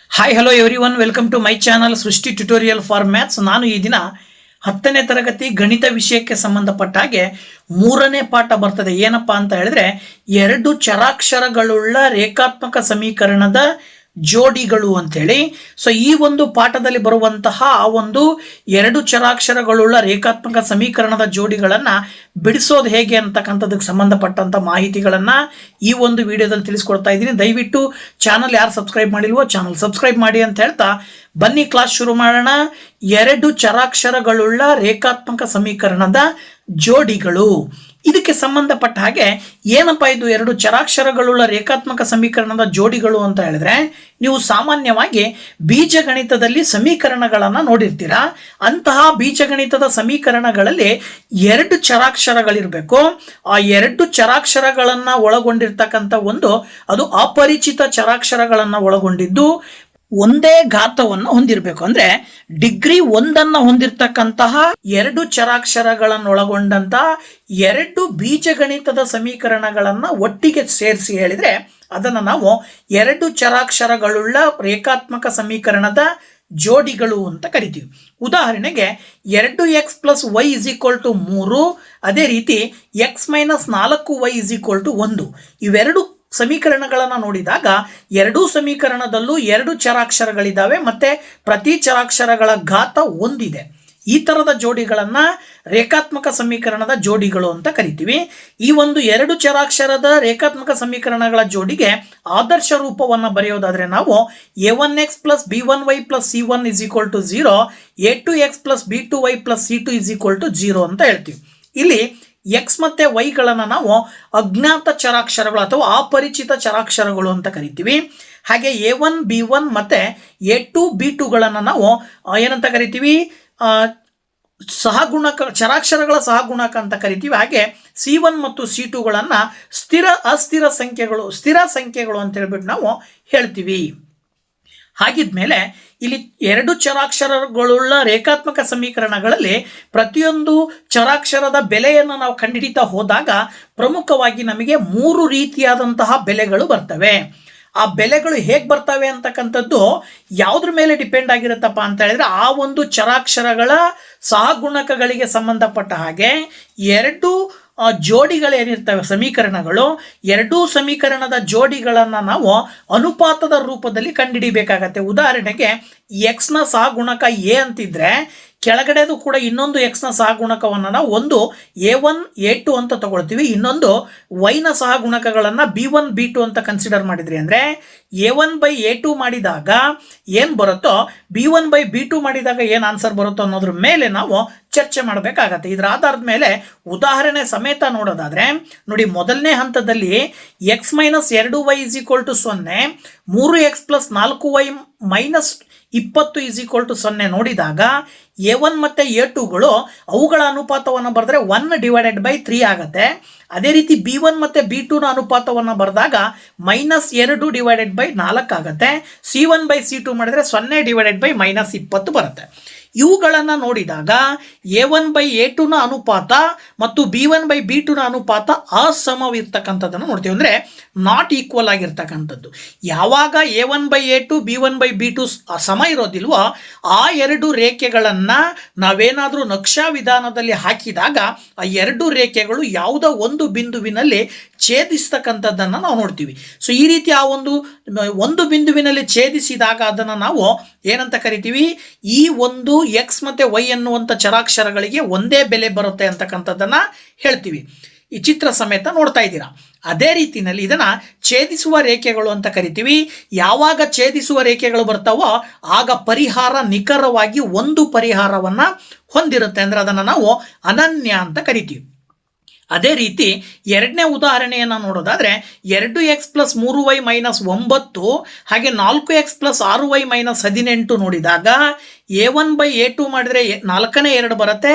Hi hello everyone, welcome to my channel Srishti tutorial for maths. ನಾನು ಈ ದಿನ 10ನೇ ತರಗತಿ ಗಣಿತ ವಿಷಯಕ್ಕೆ ಸಂಬಂಧಪಟ್ಟ ಹಾಗೆ 3ನೇ ಪಾಠ ಬರ್ತದೆ. ಏನಪ್ಪಾ ಅಂತ ಹೇಳಿದ್ರೆ, ಎರಡು ಚರಾಕ್ಷರಗಳುಳ್ಳ ರೇಖಾತ್ಮಕ ಸಮೀಕರಣದ ಜೋಡಿಗಳು ಅಂತೇಳಿ. ಸೊ ಈ ಒಂದು ಪಾಠದಲ್ಲಿ ಬರುವಂತಹ ಆ ಒಂದು ಎರಡು ಚರಾಕ್ಷರಗಳುಳ್ಳ ರೇಖಾತ್ಮಕ ಸಮೀಕರಣದ ಜೋಡಿಗಳನ್ನ ಬಿಡಿಸೋದು ಹೇಗೆ ಅಂತಕ್ಕಂಥದಕ್ಕೆ ಸಂಬಂಧಪಟ್ಟಂತ ಮಾಹಿತಿಗಳನ್ನ ಈ ಒಂದು ವಿಡಿಯೋದಲ್ಲಿ ತಿಳಿಸ್ಕೊಡ್ತಾ ಇದ್ದೀನಿ. ದಯವಿಟ್ಟು ಚಾನಲ್ ಯಾರು ಸಬ್ಸ್ಕ್ರೈಬ್ ಮಾಡಿಲ್ವೋ ಚಾನಲ್ ಸಬ್ಸ್ಕ್ರೈಬ್ ಮಾಡಿ ಅಂತ ಹೇಳ್ತಾ ಬನ್ನಿ ಕ್ಲಾಸ್ ಶುರು ಮಾಡೋಣ. ಎರಡು ಚರಾಕ್ಷರಗಳುಳ್ಳ ರೇಖಾತ್ಮಕ ಸಮೀಕರಣದ ಜೋಡಿಗಳು, ಇದಕ್ಕೆ ಸಂಬಂಧಪಟ್ಟ ಹಾಗೆ ಏನಪ್ಪಾ ಇದು ಎರಡು ಚರಾಕ್ಷರಗಳುಳ್ಳ ರೇಖಾತ್ಮಕ ಸಮೀಕರಣದ ಜೋಡಿಗಳು ಅಂತ ಹೇಳಿದ್ರೆ, ನೀವು ಸಾಮಾನ್ಯವಾಗಿ ಬೀಜಗಣಿತದಲ್ಲಿ ಸಮೀಕರಣಗಳನ್ನ ನೋಡಿರ್ತೀರಾ. ಅಂತಹ ಬೀಜಗಣಿತದ ಸಮೀಕರಣಗಳಲ್ಲಿ ಎರಡು ಚರಾಕ್ಷರಗಳಿರಬೇಕು. ಆ ಎರಡು ಚರಾಕ್ಷರಗಳನ್ನ ಒಳಗೊಂಡಿರ್ತಕ್ಕಂಥ ಅದು ಅಪರಿಚಿತ ಚರಾಕ್ಷರಗಳನ್ನ ಒಳಗೊಂಡಿದ್ದು ಒಂದೇ ಘಾತವನ್ನು ಹೊಂದಿರಬೇಕು. ಅಂದ್ರೆ ಡಿಗ್ರಿ 1 ಹೊಂದಿರತಕ್ಕಂತಹ ಎರಡು ಚರಾಕ್ಷರಗಳನ್ನೊಳಗೊಂಡಂತಹ ಎರಡು ಬೀಜಗಣಿತದ ಸಮೀಕರಣಗಳನ್ನ ಒಟ್ಟಿಗೆ ಸೇರಿಸಿ ಹೇಳಿದ್ರೆ ಅದನ್ನ ನಾವು ಎರಡು ಚರಾಕ್ಷರಗಳುಳ್ಳ ರೇಖಾತ್ಮಕ ಸಮೀಕರಣದ ಜೋಡಿಗಳು ಅಂತ ಕರಿತೀವಿ. ಉದಾಹರಣೆಗೆ 2x + y = 3, ಅದೇ ರೀತಿ x - 4y = 1. ಇವೆರಡು ಸಮೀಕರಣಗಳನ್ನು ನೋಡಿದಾಗ ಎರಡೂ ಸಮೀಕರಣದಲ್ಲೂ ಎರಡು ಚರಾಕ್ಷರಗಳಿದ್ದಾವೆ ಮತ್ತೆ ಪ್ರತಿ ಚರಾಕ್ಷರಗಳ ಘಾತ 1 ಇದೆ. ಈ ತರದ ಜೋಡಿಗಳನ್ನ ರೇಖಾತ್ಮಕ ಸಮೀಕರಣದ ಜೋಡಿಗಳು ಅಂತ ಕರಿತೀವಿ. ಈ ಒಂದು ಎರಡು ಚರಾಕ್ಷರದ ರೇಖಾತ್ಮಕ ಸಮೀಕರಣಗಳ ಜೋಡಿಗೆ ಆದರ್ಶ ರೂಪವನ್ನು ಬರೆಯೋದಾದ್ರೆ ನಾವು a1x + b1y + c1 = 0, a2x + b2y + c2 = 0 ಅಂತ ಹೇಳ್ತೀವಿ. ಇಲ್ಲಿ ಎಕ್ಸ್ ಮತ್ತೆ ವೈಗಳನ್ನು ನಾವು ಅಜ್ಞಾತ ಚರಾಕ್ಷರಗಳು ಅಥವಾ ಅಪರಿಚಿತ ಚರಾಕ್ಷರಗಳು ಅಂತ ಕರಿತೀವಿ. ಹಾಗೆ a1 b1 ಮತ್ತೆ a2 b2ಗಳನ್ನು ನಾವು ಏನಂತ ಕರಿತೀವಿ, ಸಹಗುಣಕ ಚರಾಕ್ಷರಗಳ ಸಹಗುಣಕ ಅಂತ ಕರಿತೀವಿ. ಹಾಗೆ c1 ಮತ್ತು c2ಗಳನ್ನ ಸ್ಥಿರ ಸಂಖ್ಯೆಗಳು ಅಂತ ಹೇಳ್ಬಿಟ್ಟು ನಾವು ಹೇಳ್ತೀವಿ. ಹಾಗಿದ್ಮೇಲೆ ಇಲ್ಲಿ ಎರಡು ಚರಾಕ್ಷರಗಳುಳ್ಳ ರೇಖಾತ್ಮಕ ಸಮೀಕರಣಗಳಲ್ಲಿ ಪ್ರತಿಯೊಂದು ಚರಾಕ್ಷರದ ಬೆಲೆಯನ್ನು ನಾವು ಕಂಡುಹಿಡಿತಾ ಹೋದಾಗ ಪ್ರಮುಖವಾಗಿ ನಮಗೆ 3 ರೀತಿಯಾದಂತಹ ಬೆಲೆಗಳು ಬರ್ತವೆ. ಆ ಬೆಲೆಗಳು ಹೇಗೆ ಬರ್ತವೆ ಅಂತಕ್ಕಂಥದ್ದು ಯಾವುದ್ರ ಮೇಲೆ ಡಿಪೆಂಡ್ ಆಗಿರುತ್ತಪ್ಪ ಅಂತ ಹೇಳಿದ್ರೆ, ಆ ಒಂದು ಚರಾಕ್ಷರಗಳ ಸಹಗುಣಕಗಳಿಗೆ ಸಂಬಂಧಪಟ್ಟ ಹಾಗೆ ಎರಡು ಜೋಡಿಗಳೇನಿರ್ತವೆ ಸಮೀಕರಣಗಳು, ಎರಡೂ ಸಮೀಕರಣದ ಜೋಡಿಗಳನ್ನು ನಾವು ಅನುಪಾತದ ರೂಪದಲ್ಲಿ ಕಂಡುಹಿಡಿಬೇಕಾಗತ್ತೆ. ಉದಾಹರಣೆಗೆ ಎಕ್ಸ್ನ ಸಹಗುಣಕ ಎ ಅಂತಿದ್ರೆ ಕೆಳಗಡೆದು ಕೂಡ ಇನ್ನೊಂದು ಎಕ್ಸ್ನ ಸಹಗುಣಕವನ್ನು ನಾವು ಒಂದು a1 a2 ಅಂತ ತಗೊಳ್ತೀವಿ, ಇನ್ನೊಂದು ವೈನ ಸಹಗುಣಕಗಳನ್ನು b1 b2 ಅಂತ ಕನ್ಸಿಡರ್ ಮಾಡಿದ್ರಿ ಅಂದರೆ a1/a2 ಮಾಡಿದಾಗ ಏನು ಬರುತ್ತೋ b1/b2 ಮಾಡಿದಾಗ ಏನು ಆನ್ಸರ್ ಬರುತ್ತೋ ಅನ್ನೋದ್ರ ಮೇಲೆ ನಾವು ಚರ್ಚೆ ಮಾಡಬೇಕಾಗತ್ತೆ. ಇದರ ಆಧಾರದ ಮೇಲೆ ಉದಾಹರಣೆ ಸಮೇತ ನೋಡೋದಾದ್ರೆ ನೋಡಿ, ಮೊದಲನೇ ಹಂತದಲ್ಲಿ x - 2y = 0, 3x + 4y - 20 = 0 ನೋಡಿದಾಗ a1 ಮತ್ತು a2ಗಳು ಅವುಗಳ ಅನುಪಾತವನ್ನು ಬರೆದ್ರೆ 1/3 ಆಗುತ್ತೆ. ಅದೇ ರೀತಿ b1 ಮತ್ತು b2ನ ಅನುಪಾತವನ್ನು ಬರೆದಾಗ -2/4 ಆಗುತ್ತೆ. c1/c2 ಮಾಡಿದ್ರೆ 0/-20 ಬರುತ್ತೆ. ಇವುಗಳನ್ನು ನೋಡಿದಾಗ a1/a2ನ ಅನುಪಾತ ಮತ್ತು b1/b2ನ ಅನುಪಾತ ಅಸಮವಿರ್ತಕ್ಕಂಥದ್ದನ್ನು ನೋಡ್ತೀವಿ. ಅಂದರೆ ನಾಟ್ ಈಕ್ವಲ್ ಆಗಿರ್ತಕ್ಕಂಥದ್ದು. ಯಾವಾಗ a1/a2 b1/b2 ಸಮ ಇರೋದಿಲ್ವೋ ಆ ಎರಡು ರೇಖೆಗಳನ್ನು ನಾವೇನಾದರೂ ನಕ್ಷಾ ವಿಧಾನದಲ್ಲಿ ಹಾಕಿದಾಗ ಆ ಎರಡು ರೇಖೆಗಳು ಯಾವುದೋ ಒಂದು ಬಿಂದುವಿನಲ್ಲಿ ಛೇದಿಸ್ತಕ್ಕಂಥದ್ದನ್ನು ನಾವು ನೋಡ್ತೀವಿ. ಸೊ ಈ ರೀತಿ ಆ ಒಂದು ಬಿಂದುವಿನಲ್ಲಿ ಛೇದಿಸಿದಾಗ ಅದನ್ನು ನಾವು ಏನಂತ ಕರಿತೀವಿ, ಈ ಒಂದು ಎಕ್ಸ್ ಮತ್ತು ವೈ ಅನ್ನುವಂಥ ಚರಾಕ್ಷರಗಳಿಗೆ ಒಂದೇ ಬೆಲೆ ಬರುತ್ತೆ ಅಂತಕ್ಕಂಥದ್ದನ್ನ ಹೇಳ್ತೀವಿ. ಈ ಚಿತ್ರ ಸಮೇತ ನೋಡ್ತಾ ಇದ್ದೀರಾ. ಅದೇ ರೀತಿಯಲ್ಲಿ ಇದನ್ನ ಛೇದಿಸುವ ರೇಖೆಗಳು ಅಂತ ಕರಿತೀವಿ. ಯಾವಾಗ ಛೇದಿಸುವ ರೇಖೆಗಳು ಬರ್ತಾವೋ ಆಗ ಪರಿಹಾರ ನಿಖರವಾಗಿ ಒಂದು ಪರಿಹಾರವನ್ನ ಹೊಂದಿರುತ್ತೆ. ಅಂದ್ರೆ ಅದನ್ನು ನಾವು ಅನನ್ಯ ಅಂತ ಕರಿತೀವಿ. ಅದೇ ರೀತಿ ಎರಡನೇ ಉದಾಹರಣೆಯನ್ನು ನೋಡೋದಾದ್ರೆ 2x + 3y - 9 ಹಾಗೆ 4x + 6y - 18 ನೋಡಿದಾಗ a1/a2 ಮಾಡಿದರೆ 4ನೇ 2 ಬರುತ್ತೆ,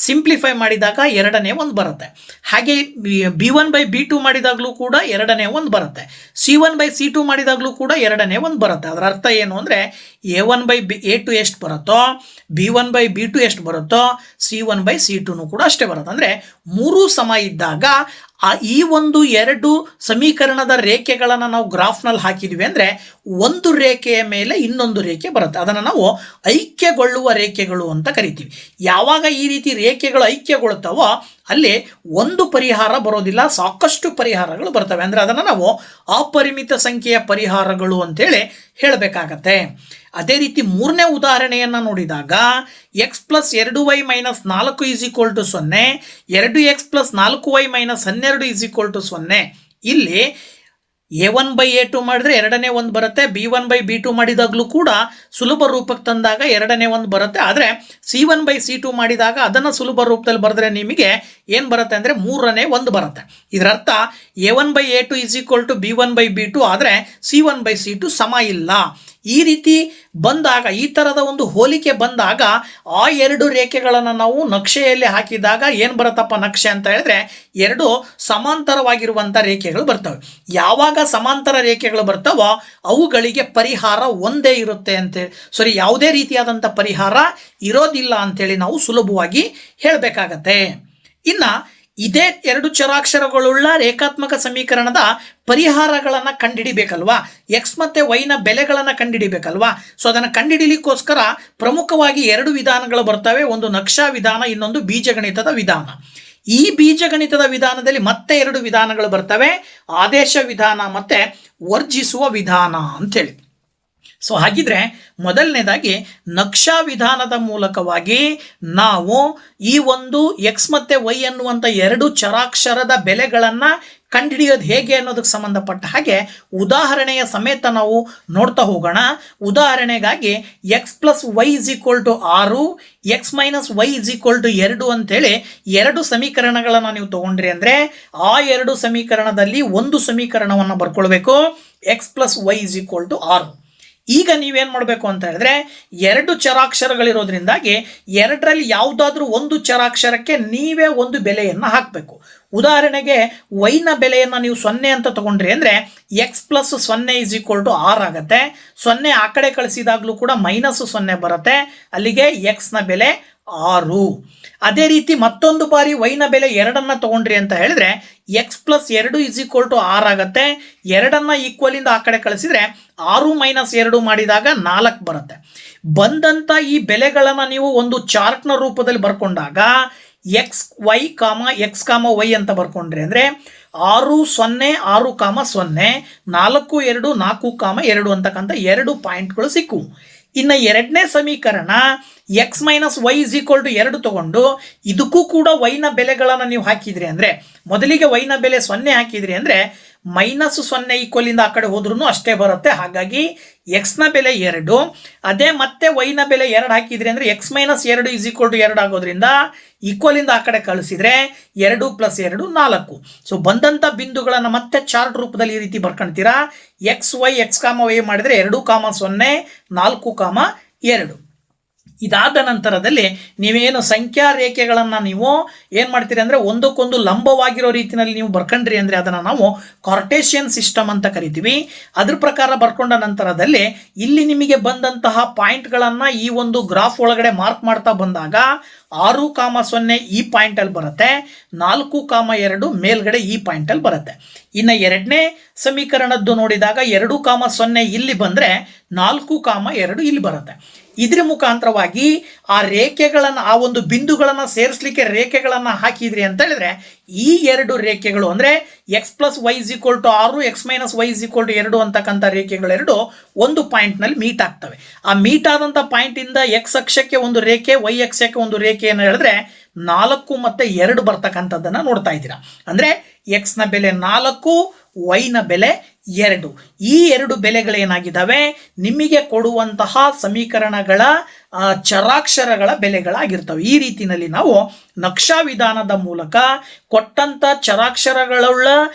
ಸಿಂಪ್ಲಿಫೈ ಮಾಡಿದಾಗ 2ನೇ 1 ಬರುತ್ತೆ. ಹಾಗೆ b1/b2 ಮಾಡಿದಾಗಲೂ ಕೂಡ 2ನೇ 1 ಬರುತ್ತೆ. c1/c2 ಮಾಡಿದಾಗಲೂ ಕೂಡ 2ನೇ 1 ಬರುತ್ತೆ. ಅದರ ಅರ್ಥ ಏನು ಅಂದರೆ a1/a2 ಎಷ್ಟು ಬರುತ್ತೋ b1/b2 ಎಷ್ಟು ಬರುತ್ತೋ c1/c2 ಕೂಡ ಅಷ್ಟೇ ಬರುತ್ತೆ. ಅಂದರೆ 3 ಸಮ ಇದ್ದಾಗ ಈ ಒಂದು ಎರಡು ಸಮೀಕರಣದ ರೇಖೆಗಳನ್ನು ನಾವು ಗ್ರಾಫ್ನಲ್ಲಿ ಹಾಕಿದ್ವಿ ಅಂದರೆ ಒಂದು ರೇಖೆಯ ಮೇಲೆ ಇನ್ನೊಂದು ರೇಖೆ ಬರುತ್ತೆ. ಅದನ್ನು ನಾವು ಐಕ್ಯಗೊಳ್ಳುವ ರೇಖೆಗಳು ಅಂತ ಕರಿತೀವಿ. ಯಾವಾಗ ಈ ರೀತಿ ರೇಖೆಗಳು ಐಕ್ಯಗೊಳ್ತಾವೋ ಅಲ್ಲಿ ಒಂದು ಪರಿಹಾರ ಬರೋದಿಲ್ಲ, ಸಾಕಷ್ಟು ಪರಿಹಾರಗಳು ಬರ್ತವೆ. ಅಂದರೆ ಅದನ್ನು ನಾವು ಅಪರಿಮಿತ ಸಂಖ್ಯೆಯ ಪರಿಹಾರಗಳು ಅಂತೇಳಿ ಹೇಳಬೇಕಾಗತ್ತೆ. ಅದೇ ರೀತಿ ಮೂರನೇ ಉದಾಹರಣೆಯನ್ನು ನೋಡಿದಾಗ x plus 2y minus 4 is equal to 0, 2x plus 4y minus 12 is equal to 0. ಇಲ್ಲಿ a1/a2 ಮಾಡಿದ್ರೆ ಎರಡನೇ ಒಂದು ಬರುತ್ತೆ, b1/b2 ಮಾಡಿದಾಗಲೂ ಕೂಡ ಸುಲಭ ರೂಪಕ್ಕೆ ತಂದಾಗ ಎರಡನೇ ಒಂದು ಬರುತ್ತೆ. ಆದರೆ c1/c2 ಮಾಡಿದಾಗ ಅದನ್ನು ಸುಲಭ ರೂಪದಲ್ಲಿ ಬರೆದ್ರೆ ನಿಮಗೆ ಏನು ಬರುತ್ತೆ ಅಂದರೆ ಮೂರನೇ ಒಂದು ಬರುತ್ತೆ. ಇದರರ್ಥ a1/a2 is equal to b1/b2 ಆದರೆ c1/c2 ಸಮ ಇಲ್ಲ. ಈ ರೀತಿ ಬಂದಾಗ, ಈ ಥರದ ಒಂದು ಹೋಲಿಕೆ ಬಂದಾಗ ಆ ಎರಡು ರೇಖೆಗಳನ್ನು ನಾವು ನಕ್ಷೆಯಲ್ಲಿ ಹಾಕಿದಾಗ ಏನು ಬರುತ್ತಪ್ಪ ನಕ್ಷೆ ಅಂತ ಹೇಳಿದ್ರೆ ಎರಡು ಸಮಾಂತರವಾಗಿರುವಂಥ ರೇಖೆಗಳು ಬರ್ತವೆ. ಯಾವಾಗ ಸಮಾಂತರ ರೇಖೆಗಳು ಬರ್ತಾವೋ ಅವುಗಳಿಗೆ ಪರಿಹಾರ ಒಂದೇ ಇರುತ್ತೆ ಅಂತೇಳಿ ಯಾವುದೇ ರೀತಿಯಾದಂಥ ಪರಿಹಾರ ಇರೋದಿಲ್ಲ ಅಂತೇಳಿ ನಾವು ಸುಲಭವಾಗಿ ಹೇಳಬೇಕಾಗತ್ತೆ. ಇನ್ನು ಇದೇ ಎರಡು ಚರಾಕ್ಷರಗಳುಳ್ಳ ರೇಖಾತ್ಮಕ ಸಮೀಕರಣದ ಪರಿಹಾರಗಳನ್ನು ಕಂಡುಹಿಡಿಬೇಕಲ್ವಾ, ಎಕ್ಸ್ ಮತ್ತು ವೈನ ಬೆಲೆಗಳನ್ನು ಕಂಡುಹಿಡಿಬೇಕಲ್ವಾ. ಸೊ ಅದನ್ನು ಕಂಡುಹಿಡಿಲಿಕ್ಕೋಸ್ಕರ ಪ್ರಮುಖವಾಗಿ ಎರಡು ವಿಧಾನಗಳು ಬರ್ತವೆ. ಒಂದು ನಕ್ಷಾ ವಿಧಾನ, ಇನ್ನೊಂದು ಬೀಜಗಣಿತದ ವಿಧಾನ. ಈ ಬೀಜಗಣಿತದ ವಿಧಾನದಲ್ಲಿ ಮತ್ತೆ ಎರಡು ವಿಧಾನಗಳು ಬರ್ತವೆ, ಆದೇಶ ವಿಧಾನ ಮತ್ತು ವರ್ಜಿಸುವ ವಿಧಾನ ಅಂತೇಳಿ. ಸೊ ಹಾಗಿದ್ರೆ ಮೊದಲನೇದಾಗಿ ನಕ್ಷಾ ವಿಧಾನದ ಮೂಲಕವಾಗಿ ನಾವು ಈ ಒಂದು ಎಕ್ಸ್ ಮತ್ತು ವೈ ಅನ್ನುವಂಥ ಎರಡು ಚರಾಕ್ಷರದ ಬೆಲೆಗಳನ್ನು ಕಂಡುಹಿಡಿಯೋದು ಹೇಗೆ ಅನ್ನೋದಕ್ಕೆ ಸಂಬಂಧಪಟ್ಟ ಹಾಗೆ ಉದಾಹರಣೆಯ ಸಮೇತ ನಾವು ನೋಡ್ತಾ ಹೋಗೋಣ. ಉದಾಹರಣೆಗಾಗಿ x plus Y is equal to 6, x minus y is equal to 2 ಅಂತೇಳಿ ಎರಡು ಸಮೀಕರಣಗಳನ್ನು ನೀವು ತಗೊಂಡ್ರಿ ಅಂದರೆ ಆ ಎರಡು ಸಮೀಕರಣದಲ್ಲಿ ಒಂದು ಸಮೀಕರಣವನ್ನು ಬರ್ಕೊಳ್ಬೇಕು, X plus Y is equal to 6. ಈಗ ನೀವೇನು ಮಾಡಬೇಕು ಅಂತ ಹೇಳಿದ್ರೆ ಎರಡು ಚರಾಕ್ಷರಗಳಿರೋದ್ರಿಂದಾಗಿ ಎರಡರಲ್ಲಿ ಯಾವುದಾದ್ರೂ ಒಂದು ಚರಾಕ್ಷರಕ್ಕೆ ನೀವೇ ಒಂದು ಬೆಲೆಯನ್ನು ಹಾಕಬೇಕು. ಉದಾಹರಣೆಗೆ ವೈನ ಬೆಲೆಯನ್ನು ನೀವು 0 ಅಂತ ತಗೊಂಡ್ರಿ ಅಂದರೆ x plus 0 is equal to 6 ಆಗುತ್ತೆ. 0 ಆ ಕಡೆ ಕಳಿಸಿದಾಗಲೂ ಕೂಡ ಮೈನಸ್ 0 ಬರುತ್ತೆ, ಅಲ್ಲಿಗೆ ಎಕ್ಸ್ನ ಬೆಲೆ 6. ಅದೇ ರೀತಿ ಮತ್ತೊಂದು ಬಾರಿ ವೈನ ಬೆಲೆ 2 ತಗೊಂಡ್ರಿ ಅಂತ ಹೇಳಿದ್ರೆ x plus 2 is equal to 6 ಆಗುತ್ತೆ. 2 ಈಕ್ವಲಿಂದ ಆ ಕಡೆ ಕಳಿಸಿದ್ರೆ 6 ಮೈನಸ್ 2 ಮಾಡಿದಾಗ 4 ಬರುತ್ತೆ. ಬಂದಂಥ ಈ ಬೆಲೆಗಳನ್ನು ನೀವು ಒಂದು ಚಾರ್ಟ್ನ ರೂಪದಲ್ಲಿ ಬರ್ಕೊಂಡಾಗ ಎಕ್ಸ್ ವೈ ಎಕ್ಸ್ ವೈ ಅಂತ ಬರ್ಕೊಂಡ್ರಿ ಅಂದರೆ 6 0 6 0 4 2 4 2 ಅಂತಕ್ಕಂಥ ಎರಡು ಪಾಯಿಂಟ್ಗಳು ಸಿಕ್ಕವು. ಇನ್ನು ಎರಡನೇ ಸಮೀಕರಣ x minus y is equal to 2 ತಗೊಂಡು ಇದಕ್ಕೂ ಕೂಡ ವೈನ ಬೆಲೆಗಳನ್ನು ನೀವು ಹಾಕಿದ್ರಿ ಅಂದರೆ ಮೊದಲಿಗೆ ವೈನ ಬೆಲೆ 0 ಹಾಕಿದ್ರಿ ಅಂದರೆ ಮೈನಸ್ 0 ಈಕ್ವಲಿಂದ ಆ ಕಡೆ ಹೋದ್ರೂ ಅಷ್ಟೇ ಬರುತ್ತೆ. ಹಾಗಾಗಿ ಎಕ್ಸ್ನ ಬೆಲೆ 2, ಅದೇ ಮತ್ತೆ ವೈನ ಬೆಲೆ 2 ಹಾಕಿದ್ರಿ ಅಂದರೆ x minus 2 is equal to 2 ಆಗೋದ್ರಿಂದ ಈಕ್ವಲಿಂದ ಆ ಕಡೆ ಕಳಿಸಿದ್ರೆ 2 ಪ್ಲಸ್ 2 4. ಸೊ ಬಂದಂಥ ಬಿಂದುಗಳನ್ನು ಮತ್ತೆ ಚಾರ್ಟ್ ರೂಪದಲ್ಲಿ ಈ ರೀತಿ ಬರ್ಕೊಳ್ತೀರಾ. ಎಕ್ಸ್ ವೈ ವೈ ಮಾಡಿದರೆ 2, 0 4, 2. ಇದಾದ ನಂತರದಲ್ಲಿ ನೀವೇನು ಸಂಖ್ಯಾ ರೇಖೆಗಳನ್ನು ನೀವು ಏನು ಮಾಡ್ತೀರಿ ಅಂದರೆ ಒಂದಕ್ಕೊಂದು ಲಂಬವಾಗಿರೋ ರೀತಿಯಲ್ಲಿ ನೀವು ಬರ್ಕೊಂಡ್ರಿ ಅಂದರೆ ಅದನ್ನು ನಾವು ಕಾರ್ಟೇಷಿಯನ್ ಸಿಸ್ಟಮ್ ಅಂತ ಕರಿತೀವಿ. ಅದ್ರ ಪ್ರಕಾರ ಬರ್ಕೊಂಡ ನಂತರದಲ್ಲಿ ಇಲ್ಲಿ ನಿಮಗೆ ಬಂದಂತಹ ಪಾಯಿಂಟ್ಗಳನ್ನು ಈ ಒಂದು ಗ್ರಾಫ್ ಒಳಗಡೆ ಮಾರ್ಕ್ ಮಾಡ್ತಾ ಬಂದಾಗ 6, 0 ಈ ಪಾಯಿಂಟಲ್ಲಿ ಬರುತ್ತೆ, 4, 2 ಮೇಲ್ಗಡೆ ಈ ಪಾಯಿಂಟಲ್ಲಿ ಬರುತ್ತೆ. ಇನ್ನು ಎರಡನೇ ಸಮೀಕರಣದ್ದು ನೋಡಿದಾಗ 2, 0 ಇಲ್ಲಿ ಬಂದರೆ 4, 2 ಇಲ್ಲಿ ಬರುತ್ತೆ. ಇದ್ರ ಮುಖಾಂತರವಾಗಿ ಆ ರೇಖೆಗಳನ್ನು, ಆ ಒಂದು ಬಿಂದುಗಳನ್ನು ಸೇರಿಸಲಿಕ್ಕೆ ರೇಖೆಗಳನ್ನು ಹಾಕಿದ್ರಿ ಅಂತ ಹೇಳಿದ್ರೆ ಈ ಎರಡು ರೇಖೆಗಳು ಅಂದರೆ x plus Y is equal to 6, x minus y is equal to 2 ಅಂತಕ್ಕಂಥ ರೇಖೆಗಳೆರಡು ಒಂದು ಪಾಯಿಂಟ್ನಲ್ಲಿ ಮೀಟ್ ಆಗ್ತವೆ. ಆ ಮೀಟ್ ಆದಂಥ ಪಾಯಿಂಟಿಂದ ಎಕ್ಸ್ ಅಕ್ಷಕ್ಕೆ ಒಂದು ರೇಖೆ, ವೈ ಅಕ್ಷಕ್ಕೆ ಒಂದು ರೇಖೆಯನ್ನು ಹೇಳಿದ್ರೆ 4 ಮತ್ತು 2 ಬರ್ತಕ್ಕಂಥದ್ದನ್ನು ನೋಡ್ತಾ ಇದ್ದೀರಾ. ಅಂದರೆ ಎಕ್ಸ್ನ ಬೆಲೆ 4, ವೈನ ಬೆಲೆ 2. ಈ ಎರಡು ಬೆಲೆಗಳೇನಾಗಿದ್ದಾವೆ ನಿಮಗೆ ಕೊಡುವಂತಹ ಸಮೀಕರಣಗಳ ಚರಾಕ್ಷರಗಳ ಬೆಲೆಗಳಾಗಿರ್ತವೆ. ಈ ರೀತಿಯಲ್ಲಿ ನಾವು ನಕ್ಷಾ ವಿಧಾನದ ಮೂಲಕ ಕೊಟ್ಟಂಥ ಚರಾಕ್ಷರಗಳುಳ್ಳ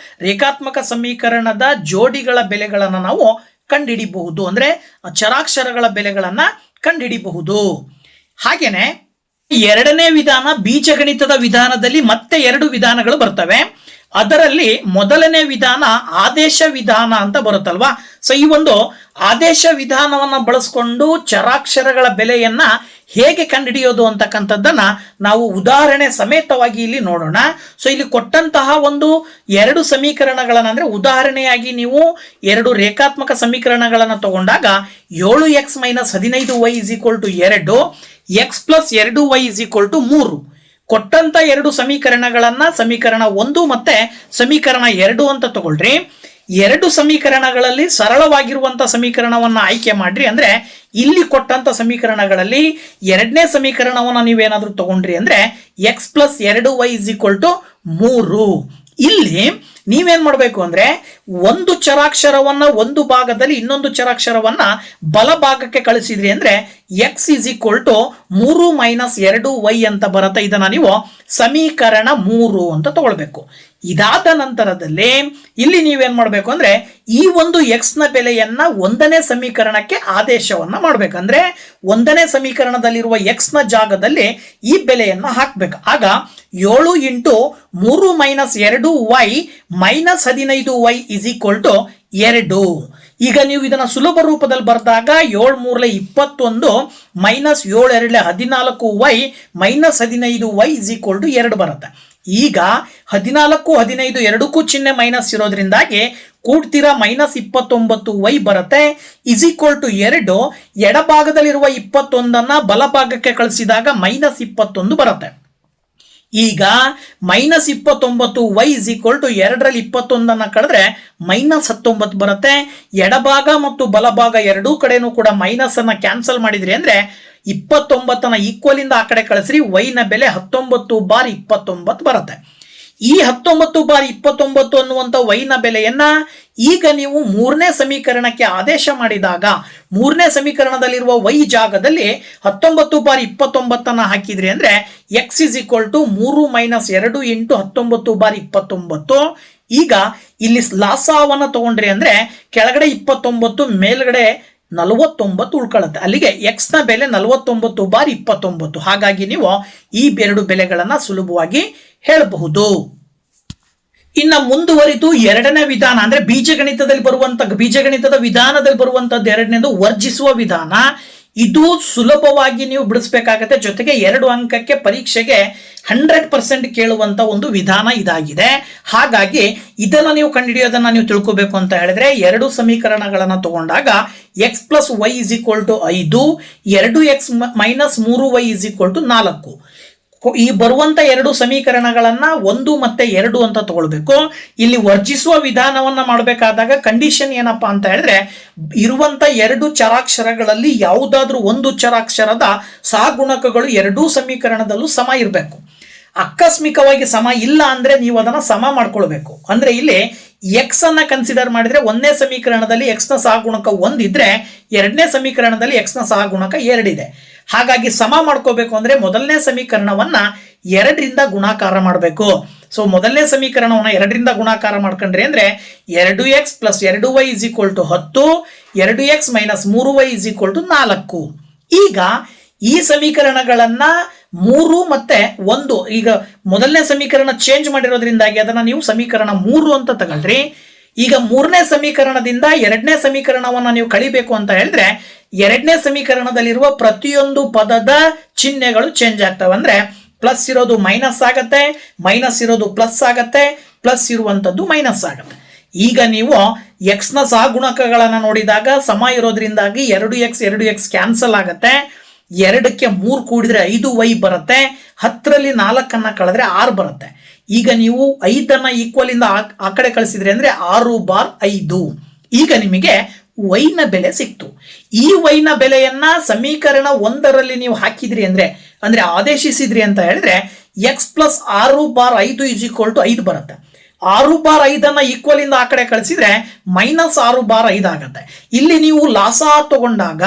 ರೇಖಾತ್ಮಕ ಸಮೀಕರಣದ ಜೋಡಿಗಳ ಬೆಲೆಗಳನ್ನು ನಾವು ಕಂಡುಹಿಡಿಬಹುದು, ಅಂದರೆ ಚರಾಕ್ಷರಗಳ ಬೆಲೆಗಳನ್ನು ಕಂಡುಹಿಡಿಬಹುದು. ಹಾಗೇನೆ ಎರಡನೇ ವಿಧಾನ ಬೀಜಗಣಿತದ ವಿಧಾನದಲ್ಲಿ ಮತ್ತೆ ಎರಡು ವಿಧಾನಗಳು ಬರ್ತವೆ. ಅದರಲ್ಲಿ ಮೊದಲನೇ ವಿಧಾನ ಆದೇಶ ವಿಧಾನ ಅಂತ ಬರುತ್ತಲ್ವಾ. ಸೊ ಈ ಒಂದು ಆದೇಶ ವಿಧಾನವನ್ನು ಬಳಸ್ಕೊಂಡು ಚರಾಕ್ಷರಗಳ ಬೆಲೆಯನ್ನ ಹೇಗೆ ಕಂಡುಹಿಡಿಯೋದು ಅಂತಕ್ಕಂಥದ್ದನ್ನ ನಾವು ಉದಾಹರಣೆ ಸಮೇತವಾಗಿ ಇಲ್ಲಿ ನೋಡೋಣ. ಸೊ ಇಲ್ಲಿ ಕೊಟ್ಟಂತಹ ಒಂದು ಎರಡು ಸಮೀಕರಣಗಳನ್ನ ಅಂದ್ರೆ ಉದಾಹರಣೆಯಾಗಿ ನೀವು ಎರಡು ರೇಖಾತ್ಮಕ ಸಮೀಕರಣಗಳನ್ನು ತಗೊಂಡಾಗ 7x - 15y = 2, x + 2y = 3 ಕೊಟ್ಟಂತ ಎರಡು ಸಮೀಕರಣಗಳನ್ನ ಸಮೀಕರಣ 1 ಮತ್ತೆ ಸಮೀಕರಣ 2 ಅಂತ ತಗೊಳ್ರಿ. ಎರಡು ಸಮೀಕರಣಗಳಲ್ಲಿ ಸರಳವಾಗಿರುವಂತ ಸಮೀಕರಣವನ್ನ ಆಯ್ಕೆ ಮಾಡ್ರಿ. ಅಂದ್ರೆ ಇಲ್ಲಿ ಕೊಟ್ಟಂತ ಸಮೀಕರಣಗಳಲ್ಲಿ ಎರಡನೇ ಸಮೀಕರಣವನ್ನ ನೀವೇನಾದ್ರೂ ತಗೊಂಡ್ರಿ ಅಂದ್ರೆ x + 2y = 3. ಇಲ್ಲಿ ನೀವೇನ್ ಮಾಡಬೇಕು ಅಂದ್ರೆ ಒಂದು ಚರಾಕ್ಷರವನ್ನ ಒಂದು ಭಾಗದಲ್ಲಿ ಇನ್ನೊಂದು ಚರಾಕ್ಷರವನ್ನ ಬಲ ಭಾಗಕ್ಕೆ ಕಳಿಸಿದ್ರಿ ಅಂದ್ರೆ x = 3 - 2y ಅಂತ ಬರುತ್ತೆ. ಇದನ್ನ ನೀವು ಸಮೀಕರಣ 3 ಅಂತ ತಗೊಳ್ಬೇಕು. ಇದಾದ ನಂತರದಲ್ಲಿ ಇಲ್ಲಿ ನೀವೇನ್ ಮಾಡಬೇಕು ಅಂದ್ರೆ ಈ ಒಂದು x ನ ಬೆಲೆಯನ್ನ ಒಂದನೇ ಸಮೀಕರಣಕ್ಕೆ ಆದೇಶವನ್ನ ಮಾಡ್ಬೇಕಂದ್ರೆ ಒಂದನೇ ಸಮೀಕರಣದಲ್ಲಿರುವ x ನ ಜಾಗದಲ್ಲಿ ಈ ಬೆಲೆಯನ್ನ ಹಾಕ್ಬೇಕು. ಆಗ 7 × 3 - 2y - 15y = 2. ಈಗ ನೀವು ಇದನ್ನ ಸುಲಭ ರೂಪದಲ್ಲಿ ಬರೆದಾಗ 7 × 3 = 21 - 7 × 2 = 14y - 15y = 2 ಬರುತ್ತೆ. ಈಗ 14 15 ಎರಡಕ್ಕೂ ಚಿಹ್ನೆ ಮೈನಸ್ ಇರೋದ್ರಿಂದಾಗಿ ಕೂಡ್ತೀರಾ -29y ಬರುತ್ತೆ = 2. ಎಡಭಾಗದಲ್ಲಿರುವ 21 ಬಲಭಾಗಕ್ಕೆ ಕಳಿಸಿದಾಗ -21 ಬರುತ್ತೆ. ಈಗ -29y = 2ರಲ್ಲಿ 21 ಕಳೆದ್ರೆ -19 ಬರುತ್ತೆ. ಎಡಭಾಗ ಮತ್ತು ಬಲಭಾಗ ಎರಡೂ ಕಡೆನೂ ಕೂಡ ಮೈನಸ್ ಅನ್ನ ಕ್ಯಾನ್ಸಲ್ ಮಾಡಿದ್ರಿ ಅಂದ್ರೆ 29 ಈಕ್ವಲ್ ಇಂದ ಆ ಕಡೆ ಕಳಿಸ್ರಿ. y ನ ಬೆಲೆ 19/29 ಬರುತ್ತೆ. ಈ 19/29 ಅನ್ನುವಂತ y ನ ಬೆಲೆಯನ್ನ ಈಗ ನೀವು ಮೂರನೇ ಸಮೀಕರಣಕ್ಕೆ ಆದೇಶ ಮಾಡಿದಾಗ ಮೂರನೇ ಸಮೀಕರಣದಲ್ಲಿರುವ y ಜಾಗದಲ್ಲಿ 19/29 ಹಾಕಿದ್ರಿ ಅಂದ್ರೆ x = 3 - 2 × 19/29. ಈಗ ಇಲ್ಲಿ ಲಾಸವನ್ನ ತಗೊಂಡ್ರಿ ಅಂದ್ರೆ ಕೆಳಗಡೆ 29 ಮೇಲ್ಗಡೆ 49 ಉಳ್ಕೊಳ್ಳುತ್ತೆ. ಅಲ್ಲಿಗೆ x ನ ಬೆಲೆ 49/29. ಹಾಗಾಗಿ ನೀವು ಈ ಎರಡು ಬೆಲೆಗಳನ್ನ ಸುಲಭವಾಗಿ ಹೇಳಬಹುದು. ಇನ್ನ ಮುಂದುವರಿದು ಎರಡನೇ ವಿಧಾನ ಅಂದ್ರೆ ಬೀಜಗಣಿತದ ವಿಧಾನದಲ್ಲಿ ಬರುವಂತದ್ದು ಎರಡನೇದು ವರ್ಜಿಸುವ ವಿಧಾನ. ಇದು ಸುಲಭವಾಗಿ ನೀವು ಬಿಡಿಸ್ಬೇಕಾಗತ್ತೆ. ಜೊತೆಗೆ 2 ಅಂಕಕ್ಕೆ ಪರೀಕ್ಷೆಗೆ 100% ಕೇಳುವಂತ ಒಂದು ವಿಧಾನ ಇದಾಗಿದೆ. ಹಾಗಾಗಿ ಇದನ್ನ ನೀವು ಕಂಡುಹಿಡಿಯೋದನ್ನ ನೀವು ತಿಳ್ಕೋಬೇಕು ಅಂತ ಹೇಳಿದ್ರೆ ಎರಡು ಸಮೀಕರಣಗಳನ್ನ ತಗೊಂಡಾಗ x + y = 5, 2x - 3y = 4. ಈ ಬರುವಂತ ಎರಡು ಸಮೀಕರಣಗಳನ್ನ 1 ಮತ್ತೆ 2 ಅಂತ ತಗೊಳ್ಬೇಕು. ಇಲ್ಲಿ ವರ್ಜಿಸುವ ವಿಧಾನವನ್ನ ಮಾಡಬೇಕಾದಾಗ ಕಂಡೀಷನ್ ಏನಪ್ಪಾ ಅಂತ ಹೇಳಿದ್ರೆ ಇರುವಂತ ಎರಡು ಚರಾಕ್ಷರಗಳಲ್ಲಿ ಯಾವುದಾದ್ರೂ ಒಂದು ಚರಾಕ್ಷರದ ಸಹಗುಣಕಗಳು ಎರಡೂ ಸಮೀಕರಣದಲ್ಲೂ ಸಮ ಇರಬೇಕು. ಆಕಸ್ಮಿಕವಾಗಿ ಸಮ ಇಲ್ಲ ಅಂದ್ರೆ ನೀವು ಅದನ್ನ ಸಮ ಮಾಡ್ಕೊಳ್ಬೇಕು. ಅಂದ್ರೆ ಇಲ್ಲಿ x ಅನ್ನ ಕನ್ಸಿಡರ್ ಮಾಡಿದ್ರೆ ಒಂದನೇ ಸಮೀಕರಣದಲ್ಲಿ x ನ ಸಹಗುಣಕ 1 ಇದ್ರೆ ಎರಡನೇ ಸಮೀಕರಣದಲ್ಲಿ x ನ ಸಹಗುಣಕ 2 ಇದೆ. ಹಾಗಾಗಿ ಸಮ ಮಾಡ್ಕೋಬೇಕು ಅಂದ್ರೆ ಮೊದಲನೇ ಸಮೀಕರಣವನ್ನ 2ರಿಂದ ಗುಣಾಕಾರ ಮಾಡಬೇಕು. ಸೊ ಮೊದಲನೇ ಸಮೀಕರಣವನ್ನ 2ರಿಂದ ಗುಣಾಕಾರ ಮಾಡ್ಕೊಂಡ್ರಿ ಅಂದ್ರೆ 2x + 2y = 10, 2x - 3y = 4. ಈಗ ಈ ಸಮೀಕರಣಗಳನ್ನ 3 ಮತ್ತೆ 1 ಈಗ ಮೊದಲನೇ ಸಮೀಕರಣ ಚೇಂಜ್ ಮಾಡಿರೋದ್ರಿಂದಾಗಿ ಅದನ್ನ ನೀವು ಸಮೀಕರಣ 3 ಅಂತ ತಗೊಳ್ರಿ. ಈಗ ಮೂರನೇ ಸಮೀಕರಣದಿಂದ ಎರಡನೇ ಸಮೀಕರಣವನ್ನ ನೀವು ಕಳಿಬೇಕು ಅಂತ ಹೇಳಿದ್ರೆ ಎರಡನೇ ಸಮೀಕರಣದಲ್ಲಿರುವ ಪ್ರತಿಯೊಂದು ಪದದ ಚಿಹ್ನೆಗಳು ಚೇಂಜ್ ಆಗ್ತವೆ. ಅಂದ್ರೆ ಪ್ಲಸ್ ಇರೋದು ಮೈನಸ್ ಆಗತ್ತೆ, ಮೈನಸ್ ಇರೋದು ಪ್ಲಸ್ ಆಗತ್ತೆ, ಪ್ಲಸ್ ಇರುವಂತದ್ದು ಮೈನಸ್ ಆಗತ್ತೆ. ಈಗ ನೀವು x ನ ಸಹಗುಣಕಗಳನ್ನ ನೋಡಿದಾಗ ಸಮ ಇರೋದ್ರಿಂದಾಗಿ 2x ಕ್ಯಾನ್ಸಲ್ ಆಗತ್ತೆ. 2ಕ್ಕೆ 3 ಕೂಡಿದ್ರೆ 5y ಬರುತ್ತೆ. 10ರಲ್ಲಿ 4 ಕಳೆದ್ರೆ 6 ಬರುತ್ತೆ. ಈಗ ನೀವು 5 ಈಕ್ವಲ್ ಇಂದ ಆ ಕಡೆ ಕಳಿಸಿದ್ರಿ ಅಂದ್ರೆ 6/5. ಈಗ ನಿಮಗೆ y ನ ಬೆಲೆ ಸಿಕ್ತು. ಈ y ನ ಬೆಲೆಯನ್ನ ಸಮೀಕರಣ 1ರಲ್ಲಿ ನೀವು ಹಾಕಿದ್ರಿ ಅಂದ್ರೆ ಆದೇಶಿಸಿದ್ರಿ ಅಂತ ಹೇಳಿದ್ರೆ x + 6/5 = 5 ಬರುತ್ತೆ. 6/5 ಈಕ್ವಲ್ ಇಂದ ಆ ಕಡೆ ಕಳಿಸಿದ್ರೆ -6/5 ಆಗತ್ತೆ. ಇಲ್ಲಿ ನೀವು ಲಾಸ ತಗೊಂಡಾಗ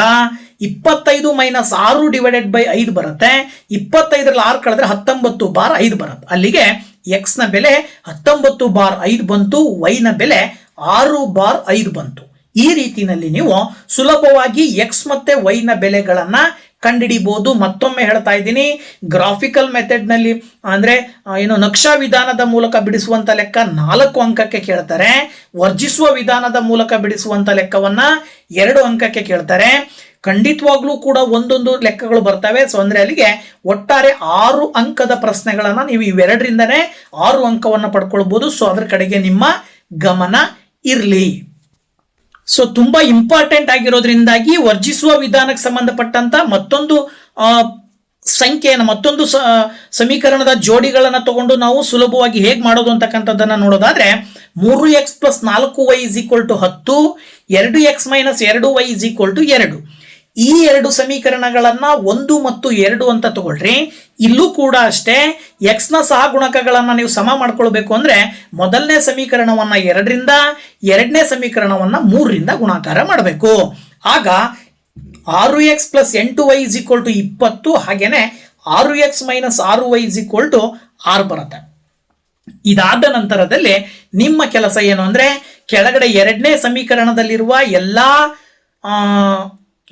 25 - 6/5 ಬರುತ್ತೆ. 25ರಲ್ಲಿ 6 ಕಳೆದ್ರೆ 19/5 ಬರುತ್ತೆ. ಅಲ್ಲಿಗೆ x ನ ಬೆಲೆ 19/5 ಬಂತು, y ನ ಬೆಲೆ 6/5 ಬಂತು. ಈ ರೀತಿಯಲ್ಲಿ ನೀವು ಸುಲಭವಾಗಿ x ಮತ್ತೆ y ನ ಬೆಲೆಗಳನ್ನ ಕಂಡುಹಿಡಿಬಹುದು. ಮತ್ತೊಮ್ಮೆ ಹೇಳ್ತಾ ಇದ್ದೀನಿ, ಗ್ರಾಫಿಕಲ್ ಮೆಥಡ್ ನಲ್ಲಿ ಅಂದ್ರೆ ನಕ್ಷಾ ವಿಧಾನದ ಮೂಲಕ ಬಿಡಿಸುವಂತ ಲೆಕ್ಕ 4 ಅಂಕಕ್ಕೆ ಕೇಳ್ತಾರೆ. ವರ್ಜಿಸುವ ವಿಧಾನದ ಮೂಲಕ ಬಿಡಿಸುವಂತ ಲೆಕ್ಕವನ್ನ 2 ಅಂಕಕ್ಕೆ ಕೇಳ್ತಾರೆ. ಖಂಡಿತವಾಗ್ಲೂ ಕೂಡ ಒಂದೊಂದು ಲೆಕ್ಕಗಳು ಬರ್ತವೆ. ಸೊ ಅಂದ್ರೆ ಅಲ್ಲಿಗೆ ಒಟ್ಟಾರೆ 6 ಅಂಕದ ಪ್ರಶ್ನೆಗಳನ್ನ ನೀವು ಇವೆರಡರಿಂದನೇ 6 ಅಂಕವನ್ನು ಪಡ್ಕೊಳ್ಬಹುದು. ಸೊ ಅದ್ರ ಕಡೆಗೆ ನಿಮ್ಮ ಗಮನ ಇರಲಿ. ಸೊ ತುಂಬಾ ಇಂಪಾರ್ಟೆಂಟ್ ಆಗಿರೋದ್ರಿಂದಾಗಿ ವರ್ಜಿಸುವ ವಿಧಾನಕ್ಕೆ ಸಂಬಂಧಪಟ್ಟಂತ ಮತ್ತೊಂದು ಸಂಖ್ಯೆಯನ್ನು ಮತ್ತೊಂದು ಸಮೀಕರಣದ ಜೋಡಿಗಳನ್ನ ತಗೊಂಡು ನಾವು ಸುಲಭವಾಗಿ ಹೇಗೆ ಮಾಡೋದು ಅಂತಕ್ಕಂಥದ್ದನ್ನ ನೋಡೋದಾದ್ರೆ 3x + 4y = 10, 2x - 2y = 2. ಈ ಎರಡು ಸಮೀಕರಣಗಳನ್ನ 1 ಮತ್ತು 2 ಅಂತ ತಗೊಳ್ರಿ. ಇಲ್ಲೂ ಕೂಡ ಅಷ್ಟೇ x ನ ಸಹಗುಣಕಗಳನ್ನ ನೀವು ಸಮ ಮಾಡ್ಕೊಳ್ಬೇಕು ಅಂದ್ರೆ ಮೊದಲನೇ ಸಮೀಕರಣವನ್ನ 2ರಿಂದ, ಎರಡನೇ ಸಮೀಕರಣವನ್ನ 3ರಿಂದ ಗುಣಾಕಾರ ಮಾಡಬೇಕು. ಆಗ 6x + 8y = 20, ಹಾಗೇನೆ 6x - 6y = 6 ಬರುತ್ತೆ. ಇದಾದ ನಂತರದಲ್ಲಿ ನಿಮ್ಮ ಕೆಲಸ ಏನು ಅಂದ್ರೆ ಕೆಳಗಡೆ ಎರಡನೇ ಸಮೀಕರಣದಲ್ಲಿರುವ ಎಲ್ಲಾ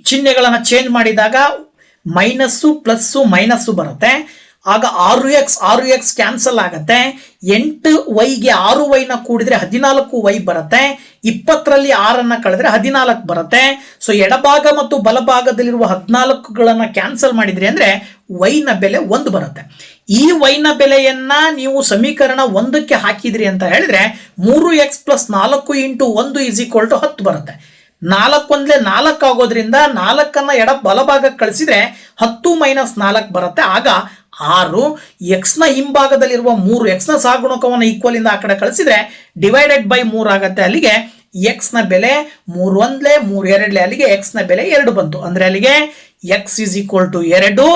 ಚಿಹ್ನೆಗಳನ್ನು ಚೇಂಜ್ ಮಾಡಿದಾಗ ಮೈನಸ್ಸು ಪ್ಲಸ್ಸು ಮೈನಸ್ಸು ಬರುತ್ತೆ. ಆಗ 6x ಕ್ಯಾನ್ಸಲ್ ಆಗುತ್ತೆ. 8yಗೆ 6y ಕೂಡಿದ್ರೆ 14y ಬರುತ್ತೆ. 20ರಲ್ಲಿ 6 ಕಳೆದ್ರೆ 14 ಬರುತ್ತೆ. ಸೊ ಎಡಭಾಗ ಮತ್ತು ಬಲಭಾಗದಲ್ಲಿರುವ 14ಗಳನ್ನ ಕ್ಯಾನ್ಸಲ್ ಮಾಡಿದ್ರಿ ಅಂದ್ರೆ y ನ ಬೆಲೆ 1 ಬರುತ್ತೆ. ಈ y ನ ಬೆಲೆಯನ್ನ ನೀವು ಸಮೀಕರಣ 1ಕ್ಕೆ ಹಾಕಿದ್ರಿ ಅಂತ ಹೇಳಿದ್ರೆ 3x + 4 × 1 = 10 ಬರುತ್ತೆ. 4 ಒಂದ್ಲೆ 4 ಆಗೋದ್ರಿಂದ 4ಅನ್ನ ಎಡ ಬಲಭಾಗಕ್ಕೆ ಕಳಿಸಿದ್ರೆ 10 - 4 ಬರುತ್ತೆ. ಆಗ 6. x ನ ಹಿಂಭಾಗದಲ್ಲಿರುವ 3, x ನ ಸಹಗುಣಕವನ್ನು ಈಕ್ವಲ್ ಇಂದ ಆ ಕಡೆ ಕಳಿಸಿದ್ರೆ /3 ಆಗುತ್ತೆ. ಅಲ್ಲಿಗೆ x ನ ಬೆಲೆ 3 ಒಂದ್ಲೆ 3 ಎರಡ್ಲೆ, ಅಲ್ಲಿಗೆ x ನ ಬೆಲೆ 2 ಬಂತು. ಅಂದ್ರೆ ಅಲ್ಲಿಗೆ x = 2,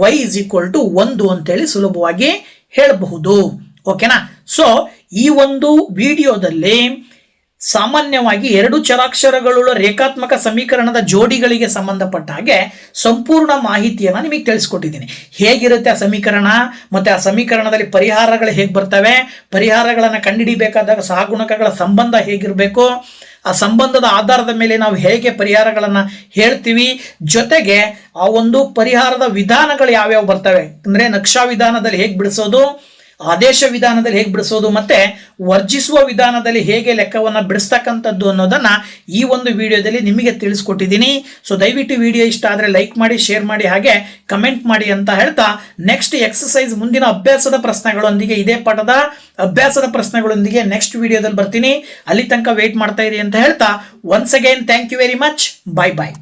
y = 1 ಅಂತೇಳಿ ಸುಲಭವಾಗಿ ಹೇಳಬಹುದು. ಓಕೆನಾ? ಸೊ ಈ ಒಂದು ವಿಡಿಯೋದಲ್ಲಿ ಸಾಮಾನ್ಯವಾಗಿ 2 ಚರಾಕ್ಷರಗಳುಳ್ಳ ರೇಖಾತ್ಮಕ ಸಮೀಕರಣದ ಜೋಡಿಗಳಿಗೆ ಸಂಬಂಧಪಟ್ಟ ಹಾಗೆ ಸಂಪೂರ್ಣ ಮಾಹಿತಿಯನ್ನು ನಿಮಗೆ ತಿಳಿಸ್ಕೊಟ್ಟಿದ್ದೀನಿ. ಹೇಗಿರುತ್ತೆ ಆ ಸಮೀಕರಣ, ಮತ್ತೆ ಆ ಸಮೀಕರಣದಲ್ಲಿ ಪರಿಹಾರಗಳು ಹೇಗೆ ಬರ್ತವೆ, ಪರಿಹಾರಗಳನ್ನು ಕಂಡುಹಿಡಿಬೇಕಾದಾಗ ಸಹಗುಣಕಗಳ ಸಂಬಂಧ ಹೇಗಿರಬೇಕು, ಆ ಸಂಬಂಧದ ಆಧಾರದ ಮೇಲೆ ನಾವು ಹೇಗೆ ಪರಿಹಾರಗಳನ್ನು ಹೇಳ್ತೀವಿ, ಜೊತೆಗೆ ಆ ಒಂದು ಪರಿಹಾರದ ವಿಧಾನಗಳು ಯಾವ್ಯಾವ ಬರ್ತವೆ ಅಂದ್ರೆ ನಕ್ಷಾ ವಿಧಾನದಲ್ಲಿ ಹೇಗೆ ಬಿಡಿಸೋದು, ಆದೇಶ ವಿಧಾನದಲ್ಲಿ ಹೇಗೆ ಬಿಡಿಸೋದು, ಮತ್ತೆ ವರ್ಜಿಸುವ ವಿಧಾನದಲ್ಲಿ ಹೇಗೆ ಲೆಕ್ಕವನ್ನು ಬಿಡಿಸ್ತಕ್ಕಂಥದ್ದು ಅನ್ನೋದನ್ನ ಈ ಒಂದು ವಿಡಿಯೋದಲ್ಲಿ ನಿಮಗೆ ತಿಳಿಸ್ಕೊಟ್ಟಿದ್ದೀನಿ. ಸೊ ದಯವಿಟ್ಟು ವಿಡಿಯೋ ಇಷ್ಟ ಆದರೆ ಲೈಕ್ ಮಾಡಿ, ಶೇರ್ ಮಾಡಿ, ಹಾಗೆ ಕಮೆಂಟ್ ಮಾಡಿ ಅಂತ ಹೇಳ್ತಾ ನೆಕ್ಸ್ಟ್ ಎಕ್ಸಸೈಸ್ ಮುಂದಿನ ಅಭ್ಯಾಸದ ಪ್ರಶ್ನೆಗಳೊಂದಿಗೆ, ಇದೇ ಪಾಠದ ಅಭ್ಯಾಸದ ಪ್ರಶ್ನೆಗಳೊಂದಿಗೆ ನೆಕ್ಸ್ಟ್ ವಿಡಿಯೋದಲ್ಲಿ ಬರ್ತೀನಿ. ಅಲ್ಲಿ ತನಕ ವೇಟ್ ಮಾಡ್ತಾ ಇರಿ ಅಂತ ಹೇಳ್ತಾ once again thank you very much. Bye bye.